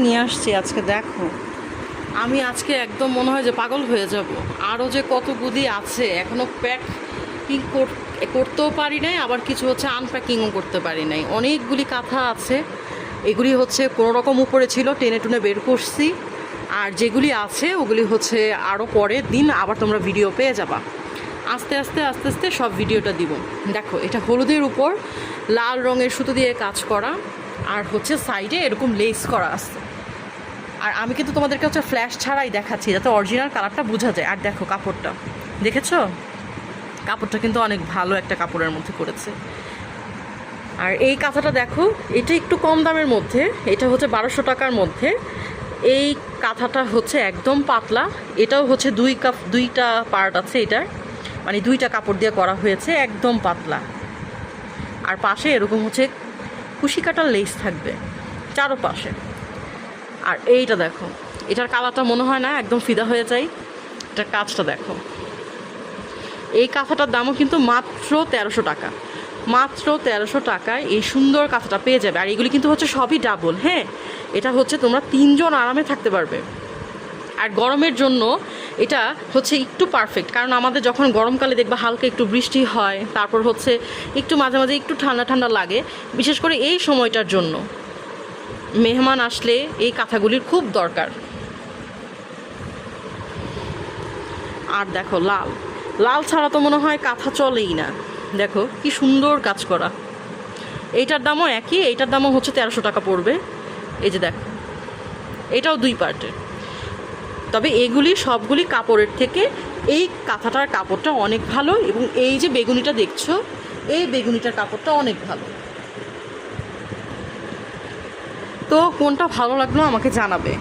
নিয়ে আসছি আজকে। দেখো আমি আজকে একদম মনে হয় যে পাগল হয়ে যাব। আরও যে কত গুদি আছে, এখনও প্যাকিং করতেও পারি নাই, আবার কিছু হচ্ছে আনপ্যাকিংও করতে পারি নাই। অনেকগুলি কাঁথা আছে, এগুলি হচ্ছে কোনো রকম উপরে ছিল, টেনে টুনে বের করছি। আর যেগুলি আছে ওগুলি হচ্ছে আরও পরের দিন আবার তোমরা ভিডিও পেয়ে যাবা। আস্তে আস্তে আস্তে আস্তে সব ভিডিওটা দিব। দেখো এটা হলুদের উপর লাল রঙের সুতো দিয়ে কাজ করা, আর হচ্ছে সাইডে এরকম লেস করা আছে। আর আমি কিন্তু তোমাদেরকে হচ্ছে ফ্ল্যাশ ছাড়াই দেখাচ্ছি যাতে অরিজিনাল কালারটা বোঝা যায়। আর দেখো কাপড়টা দেখেছো, কাপড়টা কিন্তু অনেক ভালো একটা কাপড়ের মধ্যে করেছে। আর এই কাঁথাটা দেখো, এটা একটু কম দামের মধ্যে, এটা হচ্ছে 1200 টাকার মধ্যে। এই কাঁথাটা হচ্ছে একদম পাতলা, এটাও হচ্ছে দুইটা পার্ট আছে এটার, মানে দুইটা কাপড় দিয়ে করা হয়েছে, একদম পাতলা। আর পাশে এরকম হচ্ছে কুশি কাটার লেস থাকবে চারোপাশে। আর এইটা দেখো, এটার কালারটা মনে হয় না একদম ফিদা হয়ে যায়। এটার কাজটা দেখো। এই কাঁথাটার দামও কিন্তু মাত্র 1300 টাকা। মাত্র 1300 টাকায় এই সুন্দর কাঁথাটা পেয়ে যাবে। আর এগুলি কিন্তু হচ্ছে সবই ডাবল। হ্যাঁ, এটা হচ্ছে তোমরা 3 জন আরামে থাকতে পারবে। আর গরমের জন্য এটা হচ্ছে একটু পারফেক্ট, কারণ আমাদের যখন গরমকালে দেখবা হালকা একটু বৃষ্টি হয়, তারপর হচ্ছে একটু মাঝে মাঝে একটু ঠান্ডা ঠান্ডা লাগে, বিশেষ করে এই সময়টার জন্য মেহমান আসলে এই কাঁথাগুলির খুব দরকার। আর দেখো লাল লাল ছাড়া তো মনে হয় কাঁথা চলেই না। দেখো কি সুন্দর কাজ করা। এইটার দামও একই, এইটার দামও হচ্ছে 1300 টাকা পড়বে। এই যে দেখো, এটাও 2 পার্টের। তবে এগুলি সবগুলি কাপড়ের থেকে এই কাঁথাটার কাপড়টা অনেক ভালো, এবং এই যে বেগুনিটা দেখছো, এই বেগুনিটার কাপড়টা অনেক ভালো। তো কোনটা ভালো লাগলো আমাকে জানাবে।